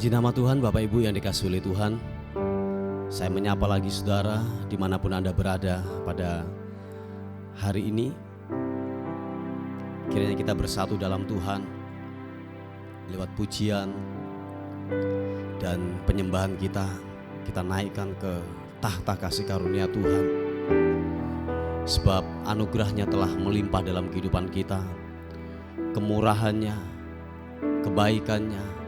Puji nama Tuhan, Bapak Ibu yang dikasihi oleh Tuhan. Saya menyapa lagi saudara dimanapun Anda berada pada hari ini. Kiranya kita bersatu dalam Tuhan lewat pujian dan penyembahan kita naikkan ke tahta kasih karunia Tuhan. Sebab anugerahnya telah melimpah dalam kehidupan kita, kemurahannya, kebaikannya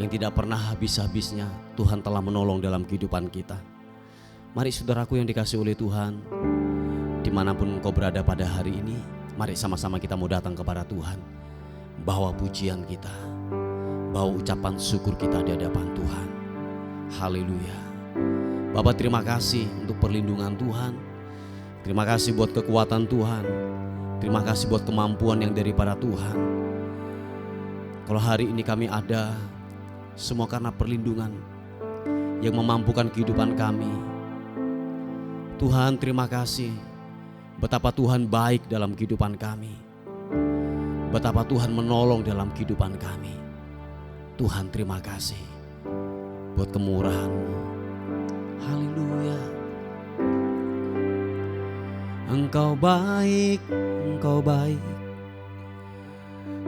yang tidak pernah habis-habisnya Tuhan telah menolong dalam kehidupan kita. Mari saudaraku yang dikasihi oleh Tuhan, dimanapun engkau berada pada hari ini, mari sama-sama kita mau datang kepada Tuhan, bawa pujian kita, bawa ucapan syukur kita di hadapan Tuhan. Haleluya. Bapa, terima kasih untuk perlindungan Tuhan, terima kasih buat kekuatan Tuhan, terima kasih buat kemampuan yang daripada Tuhan. Kalau hari ini kami ada, semua karena perlindungan yang memampukan kehidupan kami. Tuhan, terima kasih betapa Tuhan baik dalam kehidupan kami, betapa Tuhan menolong dalam kehidupan kami. Tuhan, terima kasih buat kemurahan-Mu. Haleluya. Engkau baik, Engkau baik,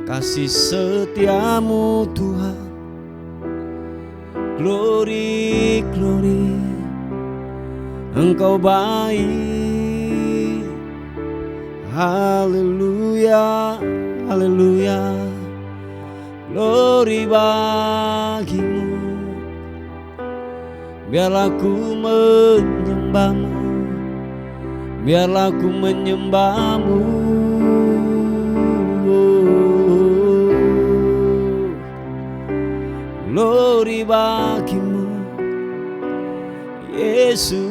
kasih setiamu Tuhan. Glory, glory, Engkau baik. Haleluya, haleluya, glory bagimu. Biarlah ku menyembah-Mu, biarlah ku menyembah-Mu. Glory bagimu, Yesus.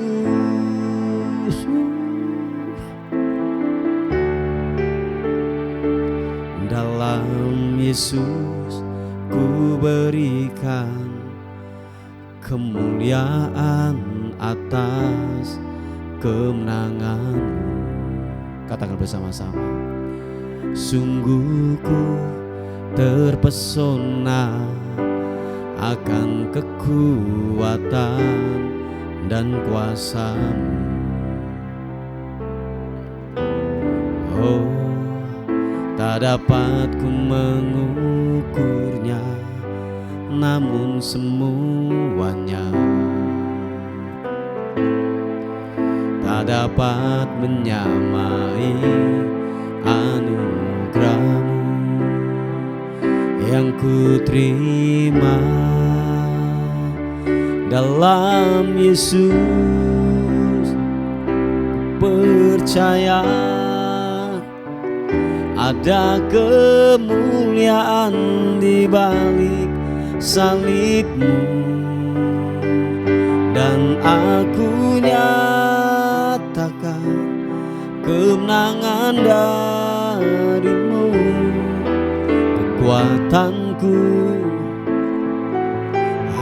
Dalam Yesus ku berikan kemuliaan atas kemenangan-Mu. Katakan bersama-sama. Sungguh ku terpesona akan kekuatan dan kuasa-Mu. Oh, tak dapat ku mengukurnya, namun semuanya tak dapat menyamai anugerah-Mu yang ku terima dalam Yesus. Percaya ada kemuliaan di balik salib-Mu, dan aku nyatakan kemenangan dari-Mu. Kekuatanku,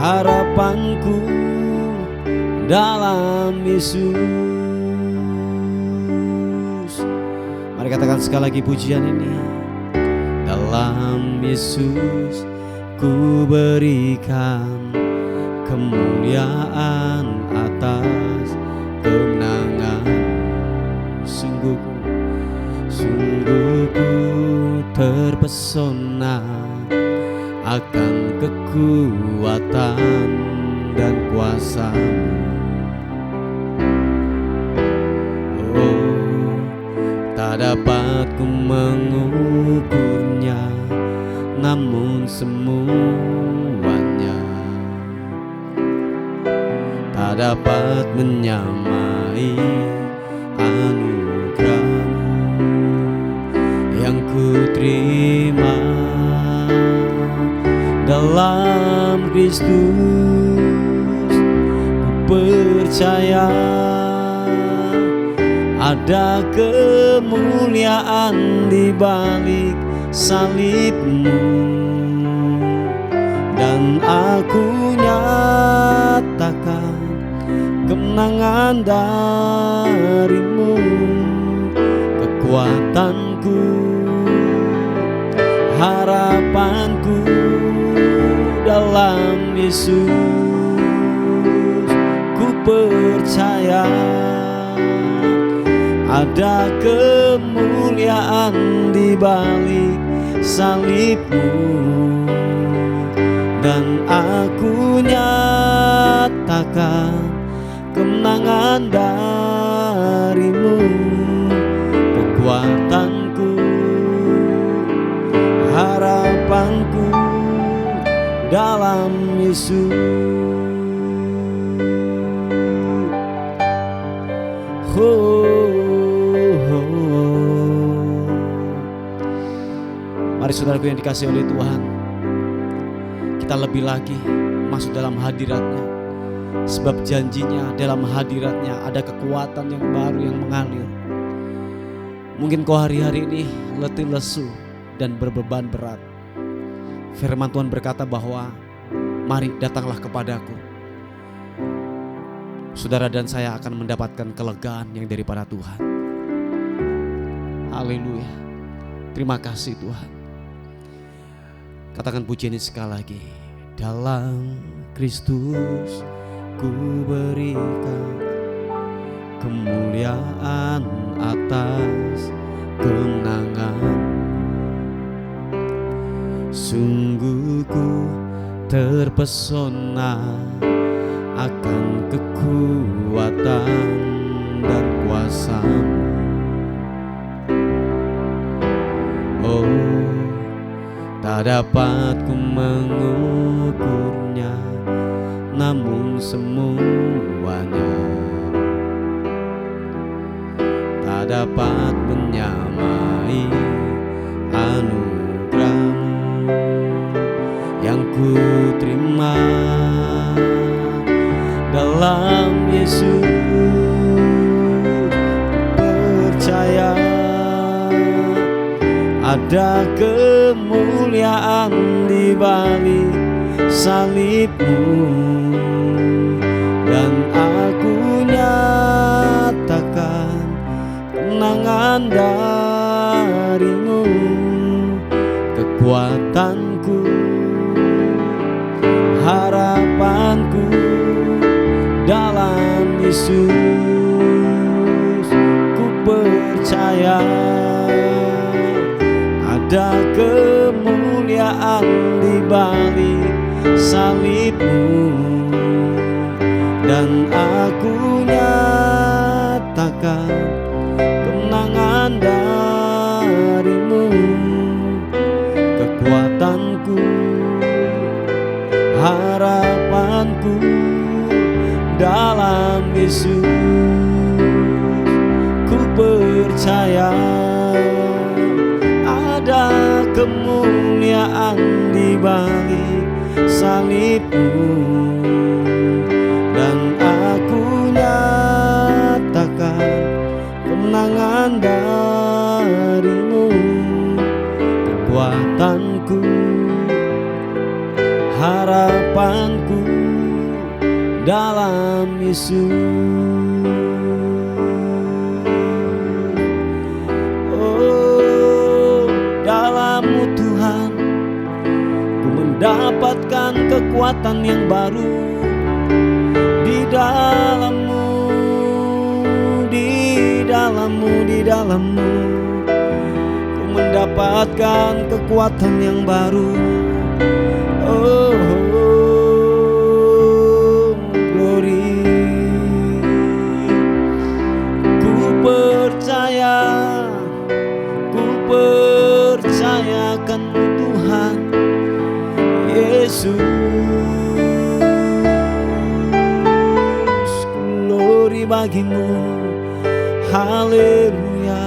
harapanku dalam Yesus. Mari katakan sekali lagi pujian ini. Dalam Yesus ku berikan kemuliaan atas kemenangan. Sungguh ku terpesona akan kekuatan dan kuasa-Mu. Oh, tak dapat ku mengukurnya, namun semuanya tak dapat menyamai anugerah-Mu yang ku terima dalam Kristus. Ku percaya ada kemuliaan di balik salib-Mu, dan aku nyatakan kemenangan dari-Mu. Kekuatanku, harapanku dalam Yesus ku percaya ada kemuliaan di balik salibmu, dan aku nyatakan kemenangan darimu. Kekuatanku, harapanku dalam Yesus. Mari saudaraku yang dikasihi oleh Tuhan, kita lebih lagi masuk dalam hadirat-Nya, sebab janjinya dalam hadirat-Nya ada kekuatan yang baru yang mengalir. Mungkin kau hari-hari ini letih lesu dan berbeban berat. Firman Tuhan berkata bahwa mari datanglah kepadaku. Saudara dan saya akan mendapatkan kelegaan yang daripada Tuhan. Haleluya. Terima kasih Tuhan. Katakan pujian ini sekali lagi. Dalam Kristus ku berikan kemuliaan atas kemenangan. Sungguh ku terpesona akan kekuatan dan kuasa-Mu. Oh, tak dapat ku mengukurnya, namun semuanya tak dapat menyamai anugerah-Mu yang ku terima dalam Yesus. Percaya ada kemuliaan di balik salibmu, dan aku nyatakan kemenangan darimu. Kekuatanku, harapanku dalam Yesus. Ku percaya ada kemuliaan di balik salibmu, dan aku nyatakan kemenangan darimu. Kekuatanku, harapanku dalam Yesus. Ku percaya ada kemuliaan di balik salibmu, dan aku nyatakan kemenangan darimu. Kekuatanku, harapanku dalam Yesus. Oh, dalam-Mu Tuhan ku mendapatkan kekuatan yang baru. Di dalam-Mu, di dalam-Mu, di dalam-Mu ku mendapatkan kekuatan yang baru. Oh, glory. Ku percayakan Tuhan Yesus. Glory bagi-Mu. Haleluya.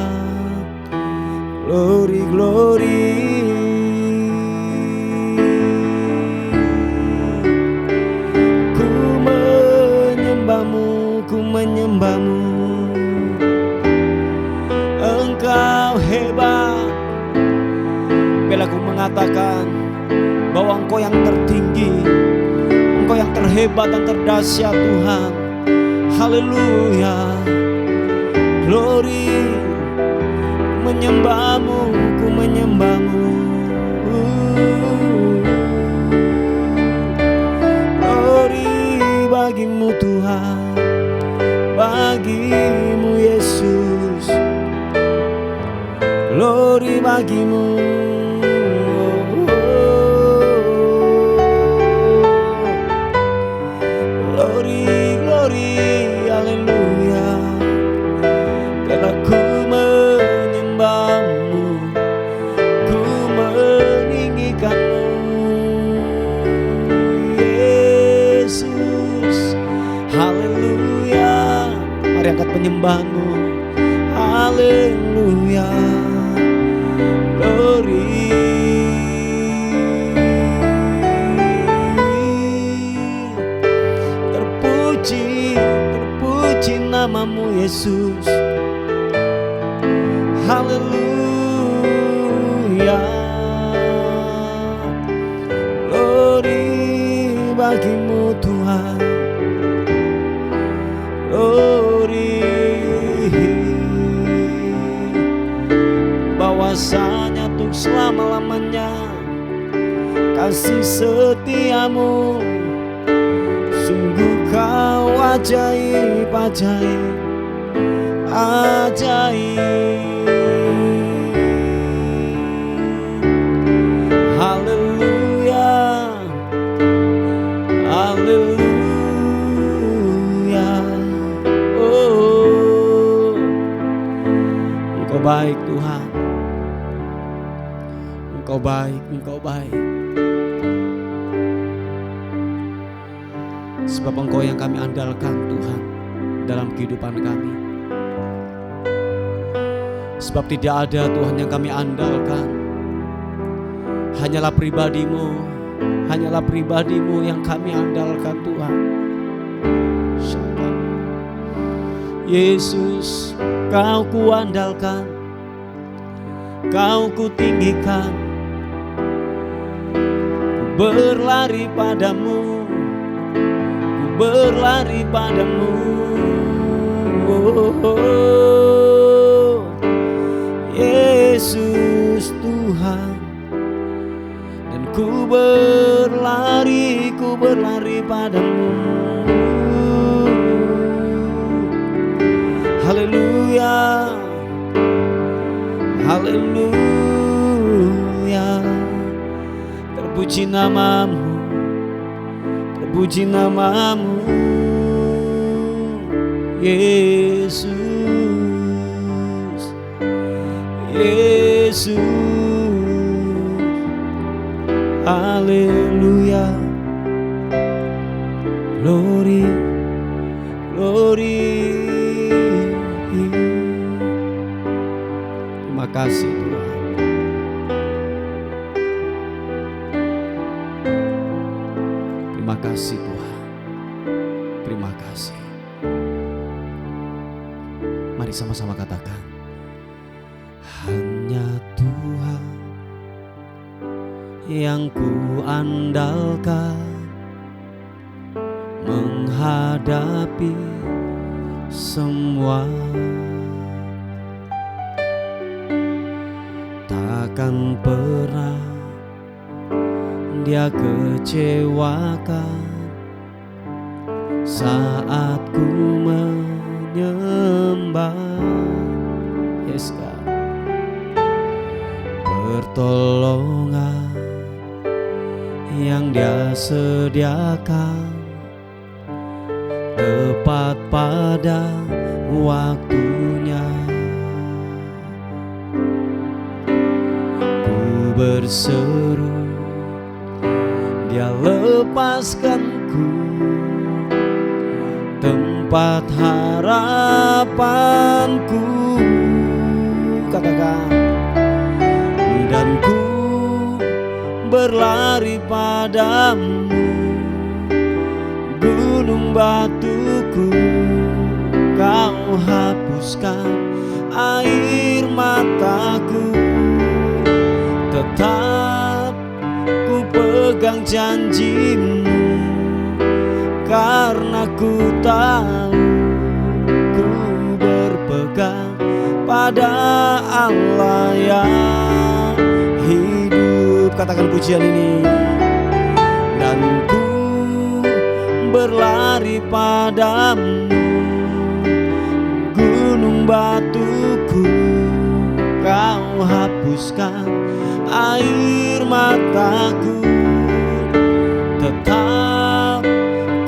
Glory, glory. Ku menyembah-Mu. Engkau hebat. Bila ku mengatakan bahwa Engkau yang tertinggi, Engkau yang terhebat dan terdahsyat Tuhan. Haleluya. Glory. Menyembah-Mu, ku menyembah-Mu. bagimu Tuhan, bagimu Yesus. Glory bagimu. Glory, glory, haleluya. Karena ku menyembahmu, ku meninggikanmu Yesus. Haleluya. Mari angkat penyembahanmu. Haleluya. Glory. Terpuji, terpuji namamu Yesus. Haleluya. Glory bagimu Tuhan. Glory. Bahwasanya untuk selama-lamanya kasih setiamu, sungguh kau ajaib, ajaib, ajaib. Haleluya, haleluya. Oh, Engkau baik Tuhan. Engkau baik, Engkau baik. Sebab Engkau yang kami andalkan Tuhan dalam kehidupan kami. Sebab tidak ada Tuhan yang kami andalkan. Hanyalah pribadimu, hanyalah pribadimu yang kami andalkan Tuhan. Yesus, Kau kuandalkan, Kau kutinggikan. Ku berlari padamu, ku berlari padamu. Oh, Yesus Tuhan. Dan ku berlari padamu. Haleluya, haleluya. Terpuji namamu, terpuji namamu Yesus, Yesus. Haleluya. Glory, glory. Terima kasih Tuhan. Terima kasih Tuhan. Terima kasih. Mari sama-sama katakan, hanya Tuhan yang ku andalkan menghadapi semua. Takkan pernah Dia kecewakan saat ku menyembah. Yes God. Pertolongan yang Dia sediakan tepat pada waktunya. Ku berseru, Dia lepaskanku tempat harapanku. Katakan, dan ku berlari padamu, gunung batuku Kau hapuskan air mataku. Tetap ku pegang janjimu, karena ku tahu ku berpegang pada Allah yang hidup. Katakan pujian ini. Dan ku berlari padamu. Gunung batuku kau hapuskan air mataku. Tetap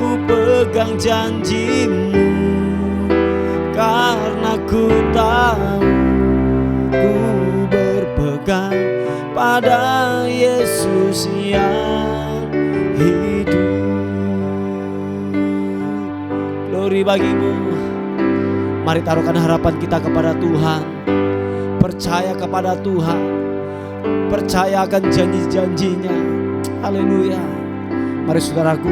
ku pegang janjimu, karena ku tahu ku berpegang pada Yesus yang hidup. Glory bagimu. Mari taruhkan harapan kita kepada Tuhan. Percaya kepada Tuhan. Percaya akan janji-janjinya. Haleluya. Mari saudaraku,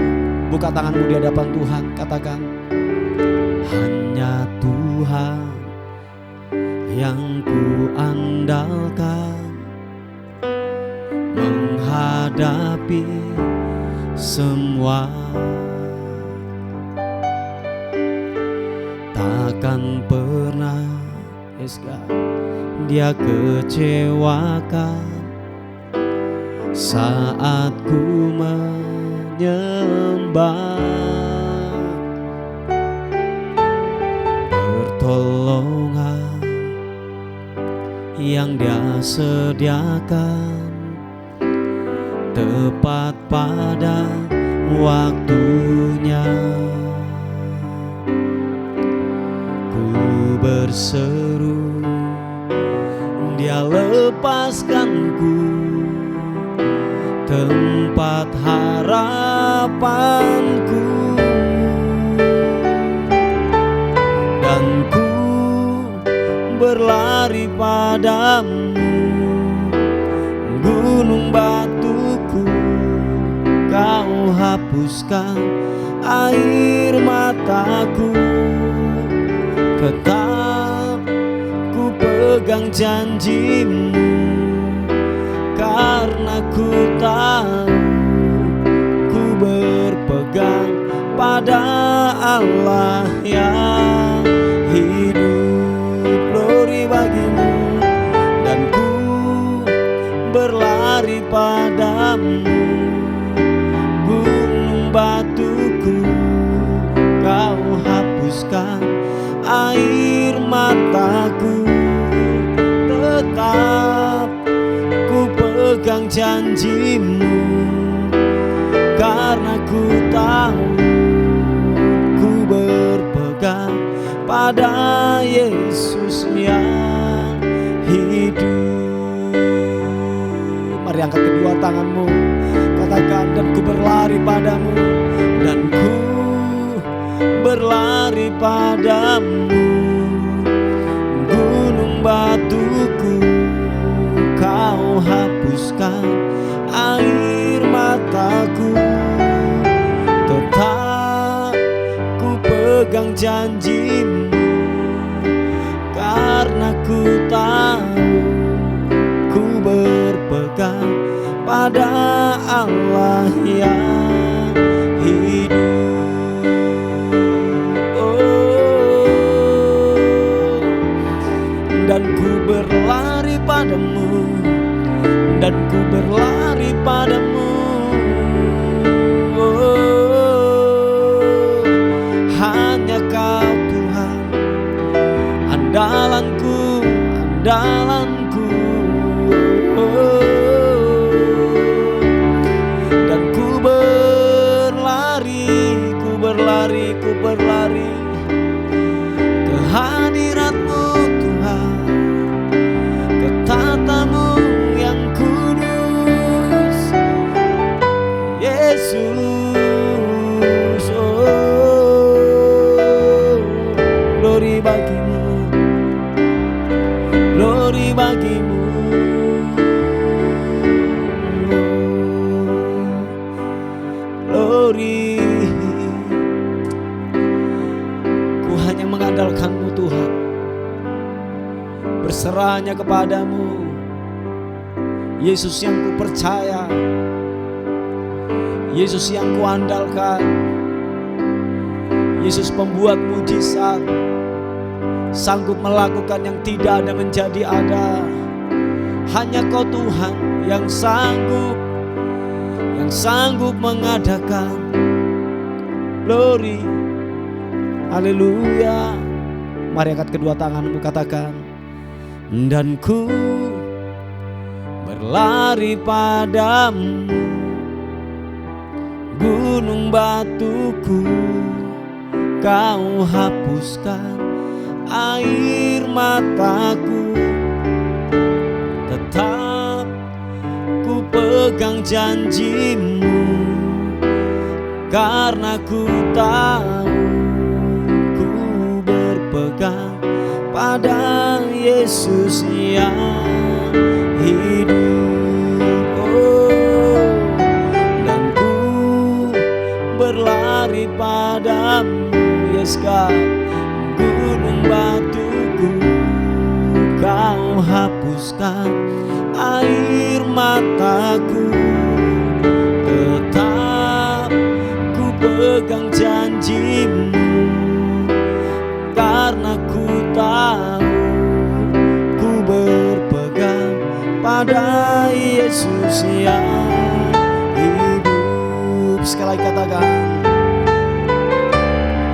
buka tanganmu di hadapan Tuhan. Katakan, hanya Tuhan yang ku andalkan menghadapi semua. Takkan pernah Dia kecewakan saat ku menyembah. Pertolongan yang Dia sediakan tepat pada waktunya. Ku berseru, Dia lepaskanku tempat harapanku, dan ku berlari padamu. Gunung batuku kau hapuskan air mataku. Tetap ku pegang janjimu, karena ku tahu ku berpegang pada Allah yang hidup. Glory bagimu. Dan ku berlari padamu. Gunung batuku kau hapuskan air mataku. Tetap ku pegang janjimu, karena ku tahu ku berpegang pada Yesus yang hidup. Mari angkat kedua tanganmu, katakan, dan ku berlari padamu. Dan ku berlari padamu. Gunung batuku kau hapuskan air mataku. Tetap ku pegang janjimu, karena ku tahu ku berpegang pada Allah yang hidup. Dan ku berlari padamu, dan ku berlari padamu. Hanya Kau Tuhan, andalanku, andalanku. Dan ku berlari, ku berlari, ku berlari ke hadirat-Mu Tuhan, ke tatamu yang kudus, Yesus. Oh, glory bagimu, glory bagimu. Glory. Ku hanya mengandalkan-Mu Tuhan, berserahnya kepadamu, Yesus yang ku percaya, Yesus yang ku andalkan, Yesus pembuat mujizat, sanggup melakukan yang tidak ada menjadi ada. Hanya Kau Tuhan yang sanggup mengadakan glory. Haleluya. Mari angkat kedua tanganmu, katakan, dan ku berlari padamu, gunung batuku kau hapuskan air mataku. Tetap ku pegang janjimu, karena ku tahu ku berpegang pada Yesus yang hidup. Oh, dan ku berlari padamu, yes God. Gunung batuku kau hapuskan air mataku. Tetap ku pegang janjimu, karena ku tahu ku berpegang pada Yesus yang hidup. Sekali lagi katakan,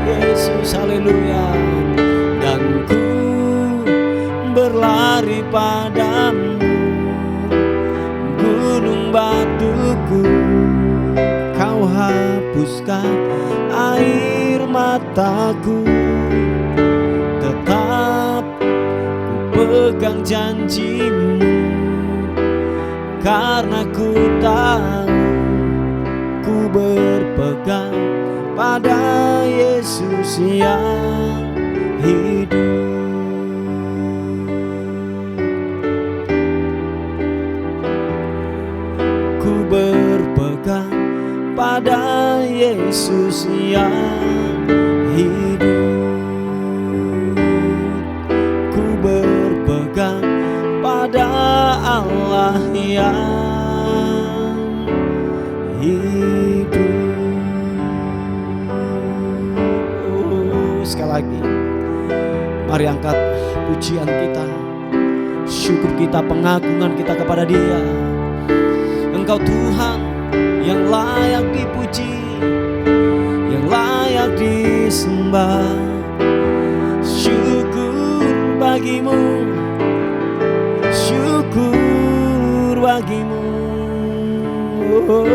Yesus, haleluya. Dan ku berlari padamu, gunung batuku kau hapuskan air mataku. Tetap ku pegang janjimu, karena ku tahu ku berpegang pada Yesus yang hidup. Ku berpegang pada Yesus yang hidup. Ku berpegang pada Allah yang hidup. Sekali lagi, mari angkat pujian kita, syukur kita, pengagungan kita kepada Dia. Engkau Tuhan yang layak dipuji, yang layak disembah. Syukur bagimu, syukur bagimu. Oh,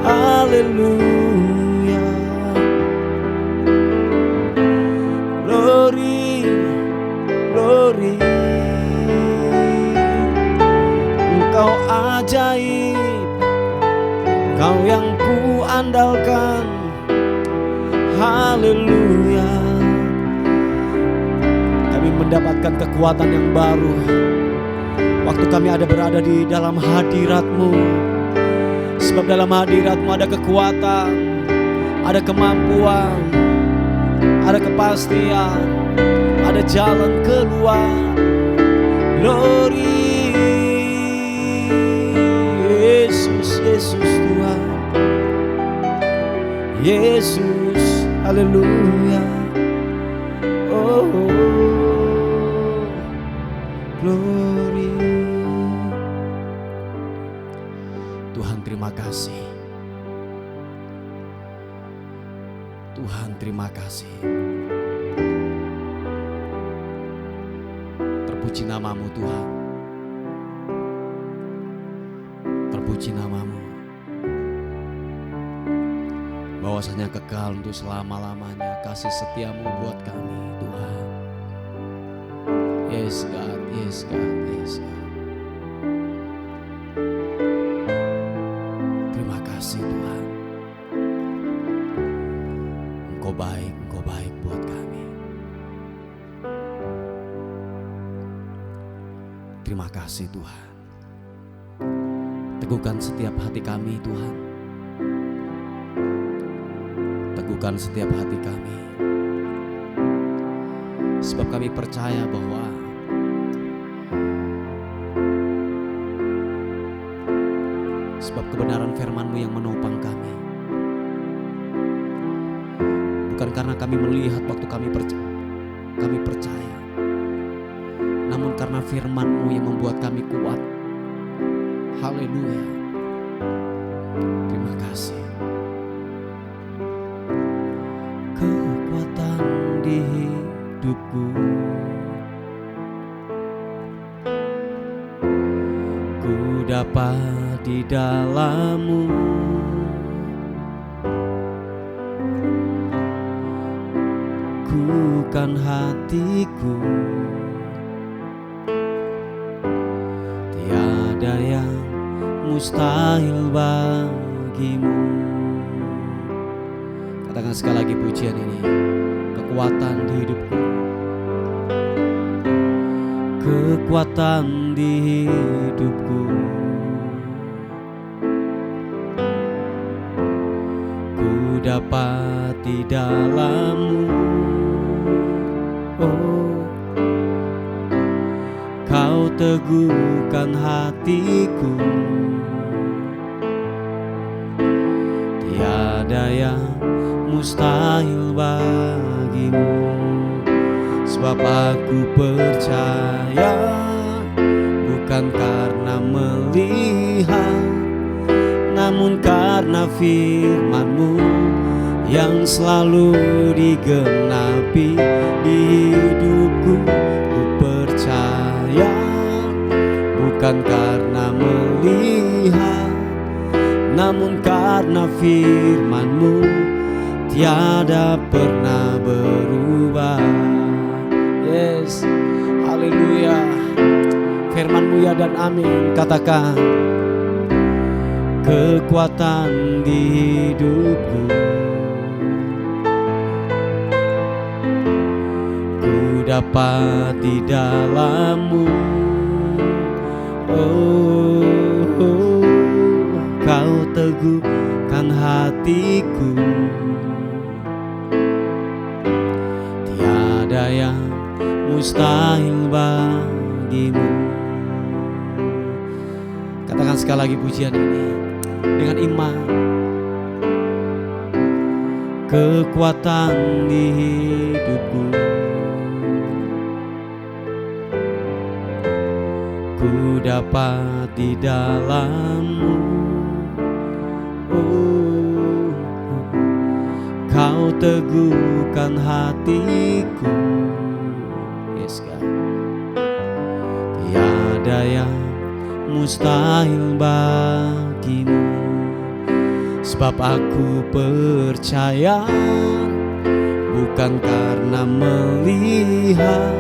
haleluya. Glory, glory. Engkau ajaib, Kau yang ku andalkan. Haleluya. Kami mendapatkan kekuatan yang baru waktu kami ada berada di dalam hadirat-Mu. Sebab dalam hadirat-Mu ada kekuatan, ada kemampuan, ada kepastian, ada jalan keluar. Glory, Yesus, Yesus Tuhan, Yesus, haleluya. Oh, glory. Tuhan terima kasih, Tuhan terima kasih. Terpuji nama-Mu Tuhan, terpuji nama-Mu, bahwasanya kekal untuk selama-lamanya kasih setia-Mu buat kami Tuhan. Yes God, yes God, yes God. Terima kasih Tuhan, Engkau baik buat kami. Terima kasih Tuhan. Teguhkan setiap hati kami Tuhan, teguhkan setiap hati kami. Sebab kami percaya bahwa sebab kebenaran firman-Mu yang menopang kami. Bukan karena kami melihat waktu kami percaya, namun karena firman-Mu yang membuat kami kuat. Haleluya. Terima kasih. teguhkan hatiku. Tiada yang mustahil bagimu. Katakan sekali lagi pujian ini. Kekuatan di hidupku, kekuatan di hidupku, ku dapat di dalam-Mu. Oh, Kau teguhkan hatiku. Tiada yang mustahil bagimu. Sebab aku percaya, bukan karena melihat, namun karena firman-Mu yang selalu digenapi di hidupku. Ku percaya, bukan karena melihat, namun karena firman-Mu tiada pernah berubah. Yes, haleluya. Firman-Mu ya dan amin. Katakan, kekuatan di hidupku, ku dapat di dalam-Mu. Oh, Kau teguhkan hatiku. Tiada yang mustahil bagimu. Katakan sekali lagi pujian ini dengan iman. Kekuatan di hidupku, ku dapat di dalam-Mu. Oh, Kau teguhkan hatiku. Yes, God. Tiada yang mustahil bagimu. Sebab aku percaya, bukan karena melihat,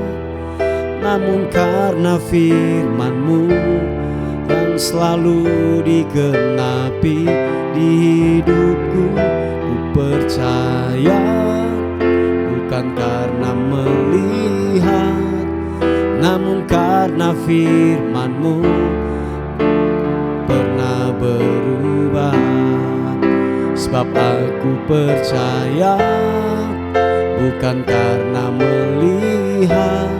namun karena firman-Mu yang selalu digenapi di hidupku. Ku percaya, bukan karena melihat, namun karena firman-Mu pernah berubah. Sebab aku percaya, bukan karena melihat,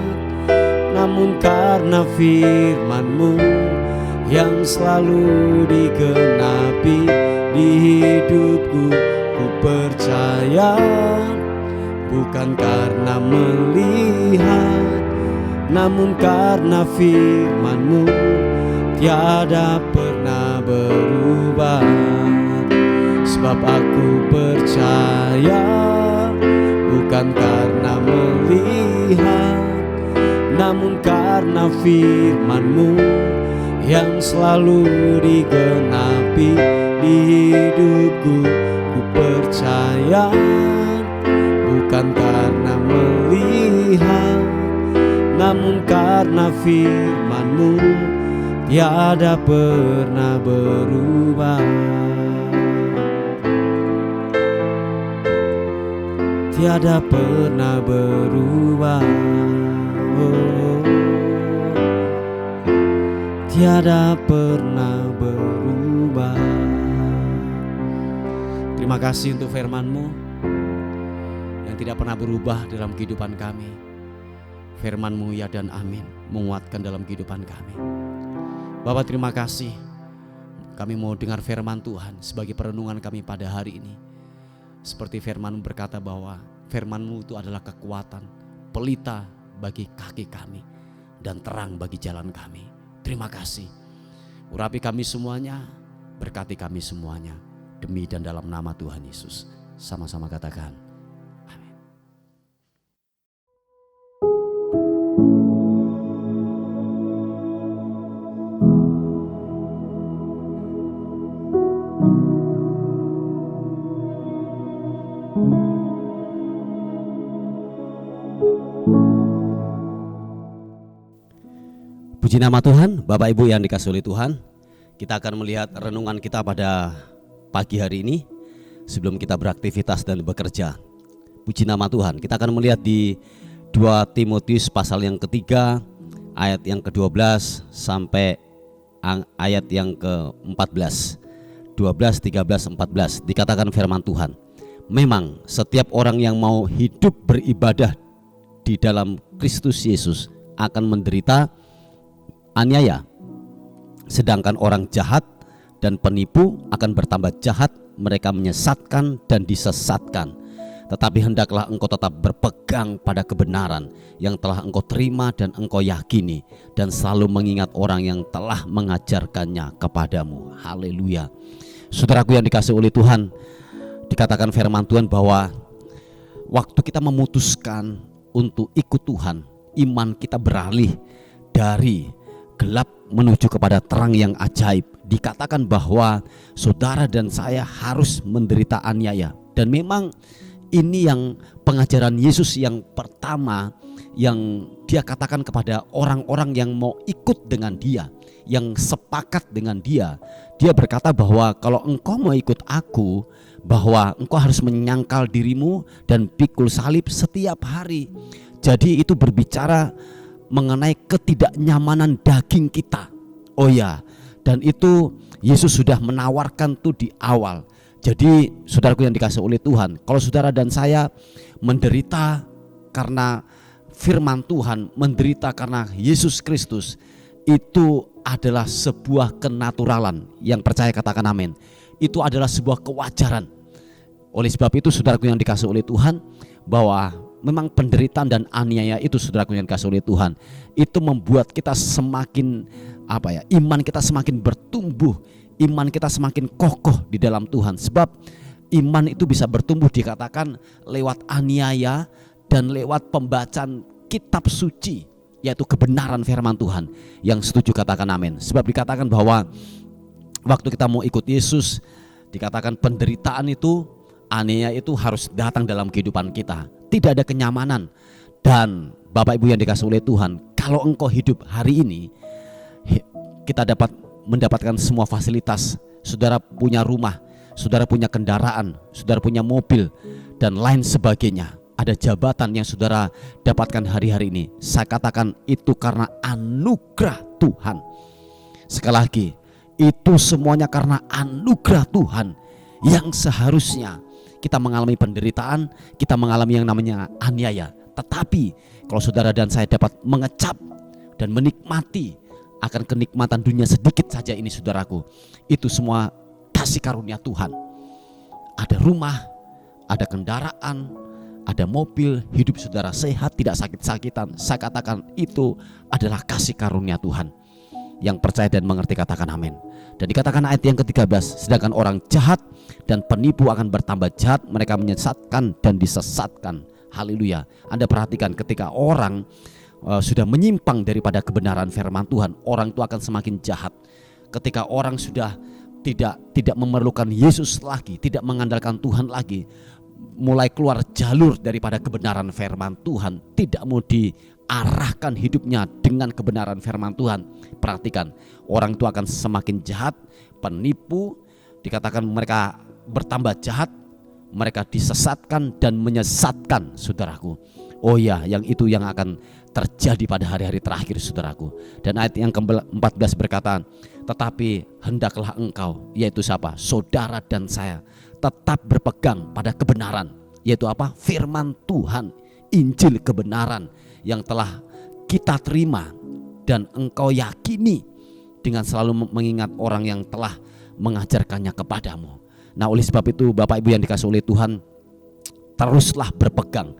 namun karena firman-Mu yang selalu digenapi di hidupku. Ku percaya, bukan karena melihat, namun karena firman-Mu tiada pernah berubah. Sebab aku percaya, bukan karena melihat, namun karena firman-Mu yang selalu digenapi di hidupku. Ku percaya, bukan karena melihat, namun karena firman-Mu tiada pernah berubah. Tiada pernah berubah. Oh, tiada pernah berubah. Terima kasih untuk firman-Mu yang tidak pernah berubah dalam kehidupan kami. Firman-Mu ya dan amin menguatkan dalam kehidupan kami. Bapak, terima kasih. Kami mau dengar firman Tuhan sebagai perenungan kami pada hari ini. Seperti firman-Mu berkata bahwa firman-Mu itu adalah kekuatan, pelita bagi kaki kami dan terang bagi jalan kami. Terima kasih. Urapi kami semuanya, berkati kami semuanya. Demi dan dalam nama Tuhan Yesus. Sama-sama katakan. Amin. Puji nama Tuhan, Bapak Ibu yang dikasihi oleh Tuhan. Kita akan melihat renungan kita pada pagi hari ini sebelum kita beraktivitas dan bekerja. Puji nama Tuhan. Kita akan melihat di 2 Timotius pasal yang ketiga, ayat yang ke-12 sampai ayat yang ke-14. 12, 13, 14 dikatakan firman Tuhan. Memang setiap orang yang mau hidup beribadah di dalam Kristus Yesus akan menderita aniaya, sedangkan orang jahat dan penipu akan bertambah jahat, mereka menyesatkan dan disesatkan. Tetapi hendaklah engkau tetap berpegang pada kebenaran yang telah engkau terima dan engkau yakini, dan selalu mengingat orang yang telah mengajarkannya kepadamu. Haleluya. Saudaraku yang dikasihi oleh Tuhan, dikatakan firman Tuhan bahwa waktu kita memutuskan untuk ikut Tuhan, iman kita beralih dari gelap menuju kepada terang yang ajaib. Dikatakan bahwa saudara dan saya harus menderita aniaya. Dan memang ini yang pengajaran Yesus yang pertama yang dia katakan kepada orang-orang yang mau ikut dengan dia, yang sepakat dengan dia. Dia berkata bahwa kalau engkau mau ikut aku, bahwa engkau harus menyangkal dirimu dan pikul salib setiap hari. Jadi itu berbicara mengenai ketidaknyamanan daging kita. Oh ya, dan itu Yesus sudah menawarkan tuh di awal. Jadi saudaraku yang dikasihi oleh Tuhan, kalau saudara dan saya menderita karena firman Tuhan, menderita karena Yesus Kristus, itu adalah sebuah kenaturalan. Yang percaya katakan amin. Itu adalah sebuah kewajaran. Oleh sebab itu saudaraku yang dikasihi oleh Tuhan, bahwa memang penderitaan dan aniaya itu saudaraku yang dikasihi oleh Tuhan, itu membuat kita semakin iman kita semakin bertumbuh, iman kita semakin kokoh di dalam Tuhan. Sebab iman itu bisa bertumbuh dikatakan lewat aniaya dan lewat pembacaan kitab suci, yaitu kebenaran firman Tuhan. Yang setuju katakan amin. Sebab dikatakan bahwa waktu kita mau ikut Yesus, dikatakan penderitaan itu, aniaya itu harus datang dalam kehidupan kita. Tidak ada kenyamanan. Dan Bapak Ibu yang dikasihi oleh Tuhan, kalau engkau hidup hari ini, kita dapat mendapatkan semua fasilitas. Saudara punya rumah, saudara punya kendaraan, saudara punya mobil, dan lain sebagainya. Ada jabatan yang saudara dapatkan hari-hari ini. Saya katakan itu karena anugerah Tuhan. Sekali lagi, itu semuanya karena anugerah Tuhan. Yang seharusnya kita mengalami penderitaan, kita mengalami yang namanya aniaya. Tetapi kalau saudara dan saya dapat mengecap dan menikmati akan kenikmatan dunia sedikit saja ini saudaraku, itu semua kasih karunia Tuhan. Ada rumah, ada kendaraan, ada mobil, hidup saudara sehat, tidak sakit-sakitan. Saya katakan itu adalah kasih karunia Tuhan. Yang percaya dan mengerti katakan amin. Dan dikatakan ayat yang ke-13, sedangkan orang jahat dan penipu akan bertambah jahat, mereka menyesatkan dan disesatkan. Haleluya. Anda perhatikan ketika orang sudah menyimpang daripada kebenaran firman Tuhan, orang itu akan semakin jahat. Ketika orang sudah tidak memerlukan Yesus lagi, tidak mengandalkan Tuhan lagi, mulai keluar jalur daripada kebenaran firman Tuhan, tidak mau diarahkan hidupnya dengan kebenaran firman Tuhan. Perhatikan, orang itu akan semakin jahat, penipu, dikatakan mereka bertambah jahat, mereka disesatkan dan menyesatkan saudaraku. Oh ya, yang itu yang akan terjadi pada hari-hari terakhir saudaraku. Dan ayat yang ke-14 berkata, tetapi hendaklah engkau, yaitu siapa? Saudara dan saya, tetap berpegang pada kebenaran, yaitu apa? Firman Tuhan, Injil kebenaran yang telah kita terima dan engkau yakini, dengan selalu mengingat orang yang telah mengajarkannya kepadamu. Nah, oleh sebab itu Bapak Ibu yang dikasihi oleh Tuhan, teruslah berpegang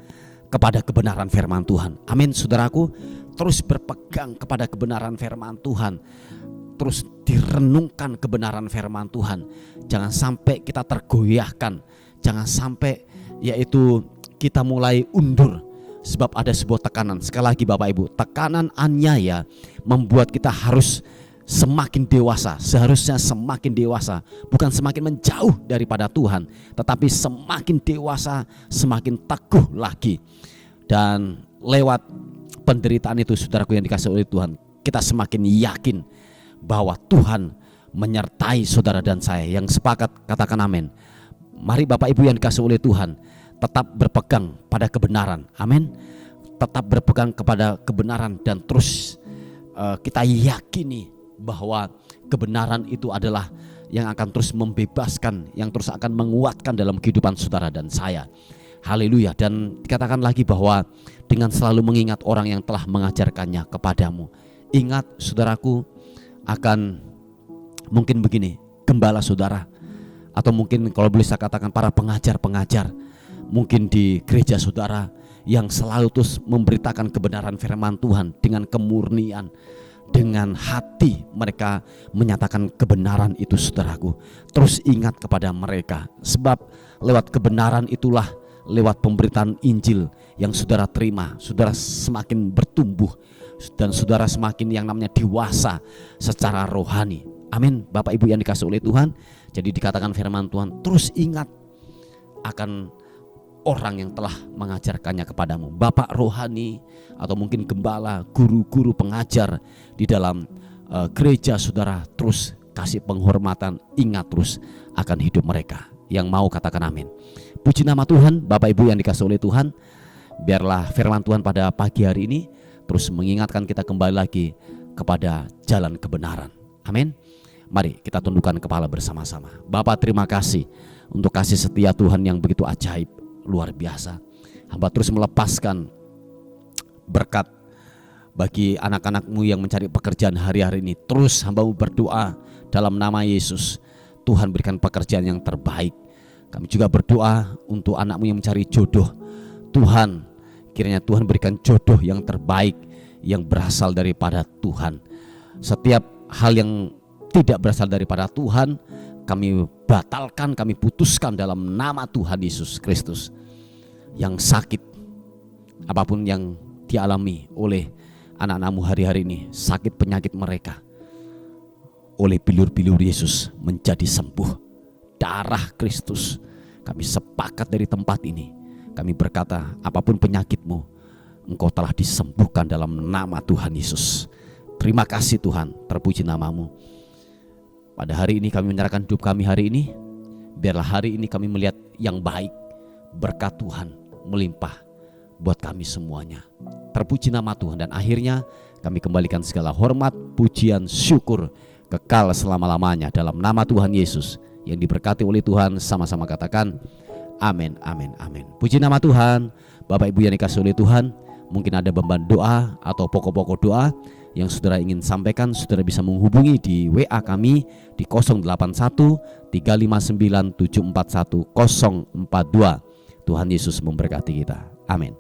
kepada kebenaran firman Tuhan. Amin saudaraku. Terus berpegang kepada kebenaran firman Tuhan. Terus direnungkan kebenaran firman Tuhan. Jangan sampai kita tergoyahkan. Jangan sampai yaitu kita mulai undur. Sebab ada sebuah tekanan. Sekali lagi Bapak Ibu, tekanan aniaya membuat kita harus semakin dewasa, seharusnya semakin dewasa, bukan semakin menjauh daripada Tuhan, tetapi semakin dewasa, semakin teguh lagi. Dan lewat penderitaan itu saudaraku yang dikasihi oleh Tuhan, kita semakin yakin bahwa Tuhan menyertai saudara dan saya. Yang sepakat katakan amin. Mari Bapak Ibu yang dikasihi oleh Tuhan, tetap berpegang pada kebenaran. Amin. Tetap berpegang kepada kebenaran dan terus kita yakini bahwa kebenaran itu adalah yang akan terus membebaskan, yang terus akan menguatkan dalam kehidupan saudara dan saya. Haleluya. Dan dikatakan lagi bahwa dengan selalu mengingat orang yang telah mengajarkannya kepadamu. Ingat saudaraku, akan mungkin begini, gembala saudara, atau mungkin kalau boleh saya katakan para pengajar-pengajar mungkin di gereja saudara yang selalu terus memberitakan kebenaran firman Tuhan dengan kemurnian, dengan hati mereka menyatakan kebenaran itu saudaraku. Terus ingat kepada mereka, sebab lewat kebenaran itulah, lewat pemberitaan Injil yang saudara terima, saudara semakin bertumbuh dan saudara semakin yang namanya dewasa secara rohani. Amin. Bapak Ibu yang dikasihi oleh Tuhan, jadi dikatakan firman Tuhan, terus ingat akan orang yang telah mengajarkannya kepadamu. Bapak rohani atau mungkin gembala, guru-guru pengajar di dalam gereja saudara, terus kasih penghormatan, ingat terus akan hidup mereka. Yang mau katakan amin. Puji nama Tuhan. Bapak Ibu yang dikasihi oleh Tuhan, biarlah firman Tuhan pada pagi hari ini terus mengingatkan kita kembali lagi kepada jalan kebenaran. Amin. Mari kita tundukkan kepala bersama-sama. Bapak, terima kasih untuk kasih setia Tuhan yang begitu ajaib, luar biasa. Hamba terus melepaskan berkat bagi anak-anak-Mu yang mencari pekerjaan hari-hari ini. Terus hamba berdoa dalam nama Yesus, Tuhan berikan pekerjaan yang terbaik. Kami juga berdoa untuk anak-Mu yang mencari jodoh. Tuhan, kiranya Tuhan berikan jodoh yang terbaik, yang berasal daripada Tuhan. Setiap hal yang tidak berasal daripada Tuhan, kami batalkan, kami putuskan dalam nama Tuhan Yesus Kristus. Yang sakit, apapun yang dialami oleh anak-anak-Mu hari-hari ini, sakit penyakit mereka, oleh bilur-bilur Yesus menjadi sembuh. Darah Kristus, kami sepakat dari tempat ini, kami berkata, apapun penyakitmu, engkau telah disembuhkan dalam nama Tuhan Yesus. Terima kasih Tuhan, terpuji nama-Mu. Pada hari ini kami menyerahkan hidup kami hari ini, biarlah hari ini kami melihat yang baik, berkat Tuhan melimpah buat kami semuanya. Terpuji nama Tuhan, dan akhirnya kami kembalikan segala hormat, pujian, syukur kekal selama-lamanya dalam nama Tuhan Yesus. Yang diberkati oleh Tuhan sama-sama katakan amin, amin, amin. Puji nama Tuhan. Bapak Ibu yang dikasihi oleh Tuhan, mungkin ada beban doa atau pokok-pokok doa yang saudara ingin sampaikan, saudara bisa menghubungi di WA kami di 081 359 741 042. Tuhan Yesus memberkati kita. Amin.